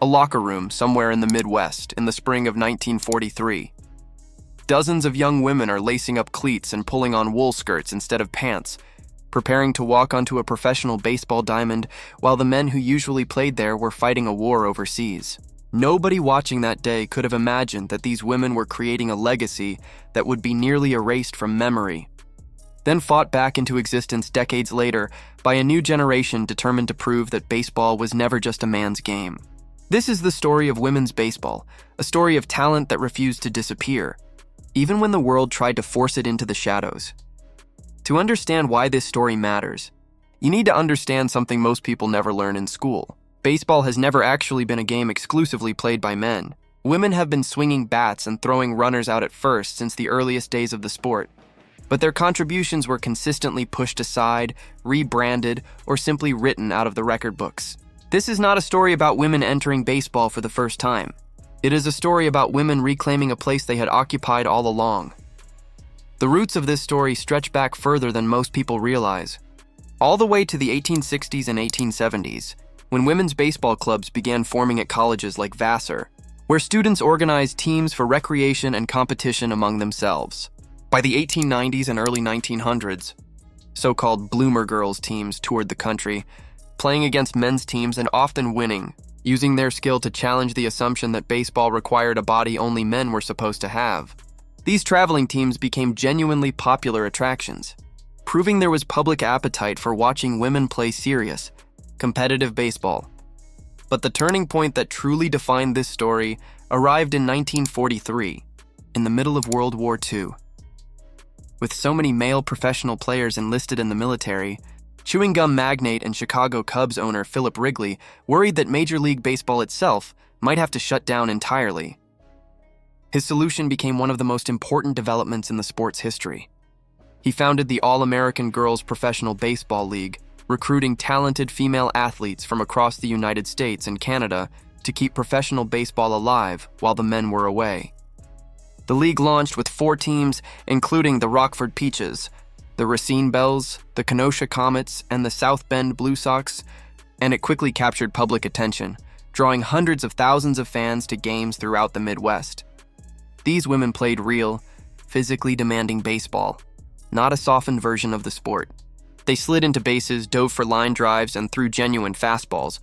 a locker room somewhere in the Midwest in the spring of 1943. Dozens of young women are lacing up cleats and pulling on wool skirts instead of pants, preparing to walk onto a professional baseball diamond while the men who usually played there were fighting a war overseas. Nobody watching that day could have imagined that these women were creating a legacy that would be nearly erased from memory, then fought back into existence decades later by a new generation determined to prove that baseball was never just a man's game. This is the story of women's baseball, a story of talent that refused to disappear, even when the world tried to force it into the shadows. To understand why this story matters, you need to understand something most people never learn in school. Baseball has never actually been a game exclusively played by men. Women have been swinging bats and throwing runners out at first since the earliest days of the sport, but their contributions were consistently pushed aside, rebranded, or simply written out of the record books. This is not a story about women entering baseball for the first time. It is a story about women reclaiming a place they had occupied all along. The roots of this story stretch back further than most people realize, all the way to the 1860s and 1870s, when women's baseball clubs began forming at colleges like Vassar, where students organized teams for recreation and competition among themselves. By the 1890s and early 1900s, so-called bloomer girls teams toured the country, playing against men's teams and often winning, using their skill to challenge the assumption that baseball required a body only men were supposed to have. These traveling teams became genuinely popular attractions, proving there was public appetite for watching women play serious, competitive baseball. But the turning point that truly defined this story arrived in 1943, in the middle of World War II. With so many male professional players enlisted in the military, chewing gum magnate and Chicago Cubs owner Philip Wrigley worried that Major League Baseball itself might have to shut down entirely. His solution became one of the most important developments in the sport's history. He founded the All-American Girls Professional Baseball League, recruiting talented female athletes from across the United States and Canada to keep professional baseball alive while the men were away. The league launched with 4 teams, including the Rockford Peaches, the Racine Bells, the Kenosha Comets, and the South Bend Blue Sox, and it quickly captured public attention, drawing hundreds of thousands of fans to games throughout the Midwest. These women played real, physically demanding baseball, not a softened version of the sport. They slid into bases, dove for line drives, and threw genuine fastballs,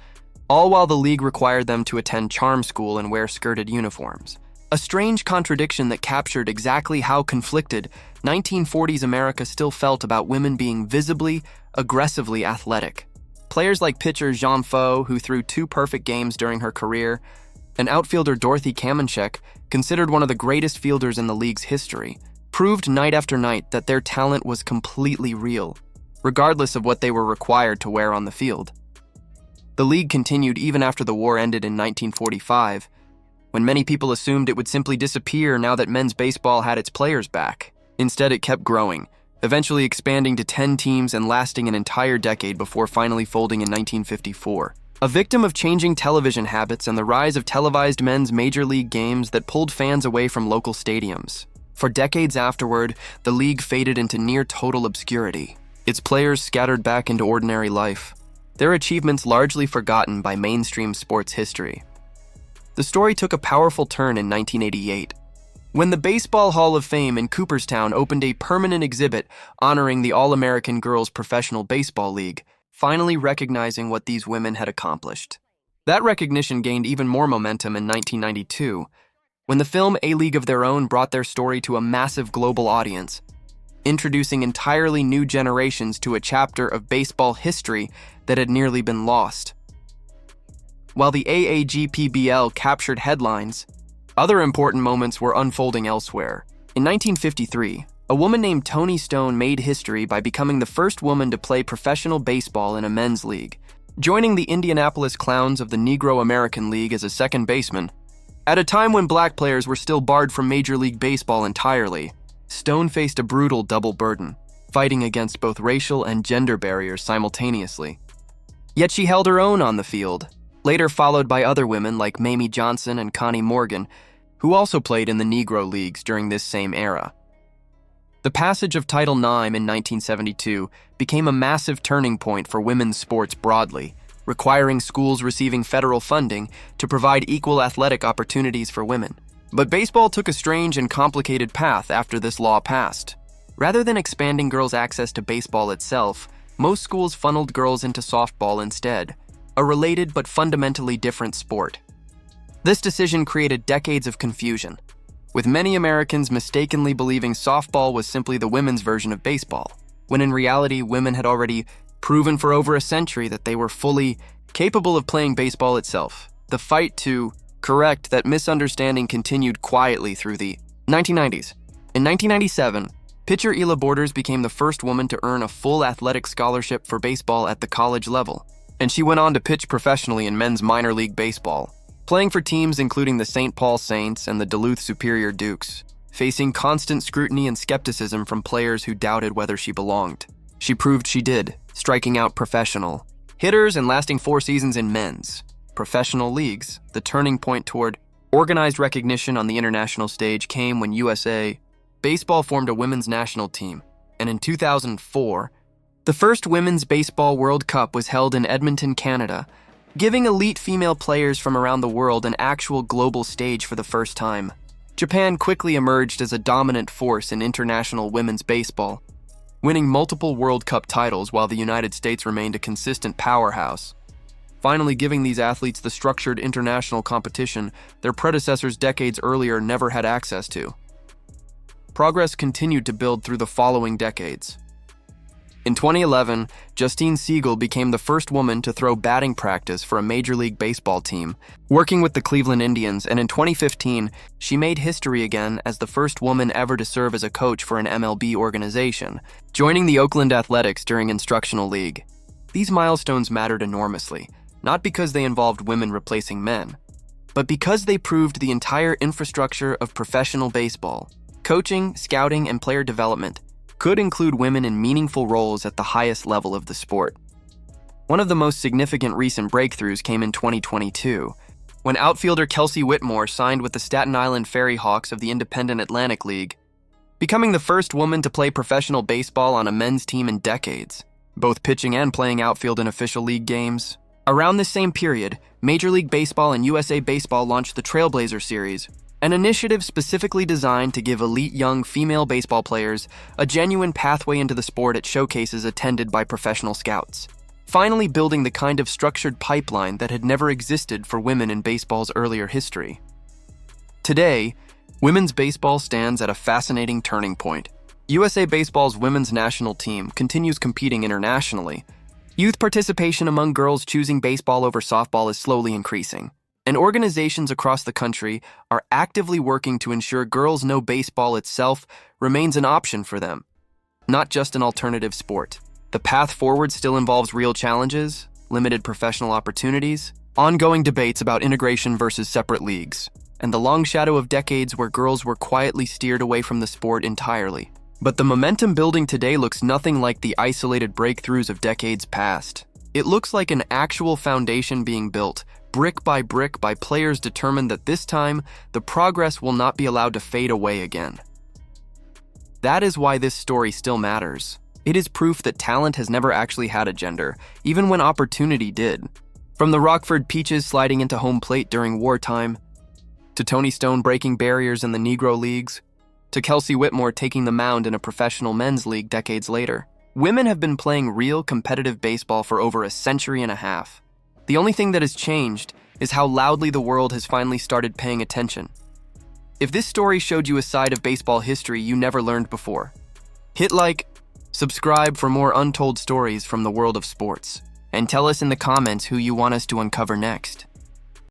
all while the league required them to attend charm school and wear skirted uniforms. A strange contradiction that captured exactly how conflicted 1940s America still felt about women being visibly, aggressively athletic. Players like pitcher Jean Faux, who threw 2 perfect games during her career, and outfielder Dorothy Kamenchek, considered one of the greatest fielders in the league's history, proved night after night that their talent was completely real, regardless of what they were required to wear on the field. The league continued even after the war ended in 1945, when many people assumed it would simply disappear now that men's baseball had its players back. Instead, it kept growing, eventually expanding to 10 teams and lasting an entire decade before finally folding in 1954. A victim of changing television habits and the rise of televised men's major league games that pulled fans away from local stadiums. For decades afterward, the league faded into near total obscurity, its players scattered back into ordinary life, their achievements largely forgotten by mainstream sports history. The story took a powerful turn in 1988, when the Baseball Hall of Fame in Cooperstown opened a permanent exhibit honoring the All-American Girls Professional Baseball League, finally recognizing what these women had accomplished. That recognition gained even more momentum in 1992, when the film A League of Their Own brought their story to a massive global audience, introducing entirely new generations to a chapter of baseball history that had nearly been lost. While the AAGPBL captured headlines, other important moments were unfolding elsewhere. In 1953, a woman named Toni Stone made history by becoming the first woman to play professional baseball in a men's league, joining the Indianapolis Clowns of the Negro American League as a second baseman. At a time when black players were still barred from Major League Baseball entirely, Stone faced a brutal double burden, fighting against both racial and gender barriers simultaneously. Yet she held her own on the field, later followed by other women like Mamie Johnson and Connie Morgan, who also played in the Negro Leagues during this same era. The passage of Title IX in 1972 became a massive turning point for women's sports broadly, requiring schools receiving federal funding to provide equal athletic opportunities for women. But baseball took a strange and complicated path after this law passed. Rather than expanding girls' access to baseball itself, most schools funneled girls into softball instead, a related but fundamentally different sport. This decision created decades of confusion, with many Americans mistakenly believing softball was simply the women's version of baseball, when in reality women had already proven for over a century that they were fully capable of playing baseball itself. The fight to correct that misunderstanding continued quietly through the 1990s. In 1997, pitcher Ela Borders became the first woman to earn a full athletic scholarship for baseball at the college level, and she went on to pitch professionally in men's minor league baseball, playing for teams including the St. Paul Saints and the Duluth Superior Dukes, facing constant scrutiny and skepticism from players who doubted whether she belonged. She proved she did, striking out professional hitters and lasting 4 seasons in men's professional leagues. The turning point toward organized recognition on the international stage came when USA Baseball formed a women's national team, and in 2004, the first Women's Baseball World Cup was held in Edmonton, Canada, giving elite female players from around the world an actual global stage for the first time. Japan quickly emerged as a dominant force in international women's baseball, winning multiple World Cup titles while the United States remained a consistent powerhouse, finally giving these athletes the structured international competition their predecessors decades earlier never had access to. Progress continued to build through the following decades. In 2011, Justine Siegel became the first woman to throw batting practice for a Major League Baseball team, working with the Cleveland Indians, and in 2015, she made history again as the first woman ever to serve as a coach for an MLB organization, joining the Oakland Athletics during instructional league. These milestones mattered enormously, not because they involved women replacing men, but because they proved the entire infrastructure of professional baseball, coaching, scouting, and player development, could include women in meaningful roles at the highest level of the sport. One of the most significant recent breakthroughs came in 2022, when outfielder Kelsey Whitmore signed with the Staten Island Ferry Hawks of the Independent Atlantic League, becoming the first woman to play professional baseball on a men's team in decades, both pitching and playing outfield in official league games. Around this same period, Major League Baseball and USA Baseball launched the Trailblazers series, an initiative specifically designed to give elite young female baseball players a genuine pathway into the sport at showcases attended by professional scouts, finally building the kind of structured pipeline that had never existed for women in baseball's earlier history. Today, women's baseball stands at a fascinating turning point. USA Baseball's women's national team continues competing internationally. Youth participation among girls choosing baseball over softball is slowly increasing, and organizations across the country are actively working to ensure girls know baseball itself remains an option for them, not just an alternative sport. The path forward still involves real challenges, limited professional opportunities, ongoing debates about integration versus separate leagues, and the long shadow of decades where girls were quietly steered away from the sport entirely. But the momentum building today looks nothing like the isolated breakthroughs of decades past. It looks like an actual foundation being built, brick by players determined that this time, the progress will not be allowed to fade away again. That is why this story still matters. It is proof that talent has never actually had a gender, even when opportunity did. From the Rockford Peaches sliding into home plate during wartime, to Tony Stone breaking barriers in the Negro Leagues, to Kelsey Whitmore taking the mound in a professional men's league decades later. Women have been playing real competitive baseball for over a century and a half. The only thing that has changed is how loudly the world has finally started paying attention. If this story showed you a side of baseball history you never learned before, hit like, subscribe for more untold stories from the world of sports, and tell us in the comments who you want us to uncover next.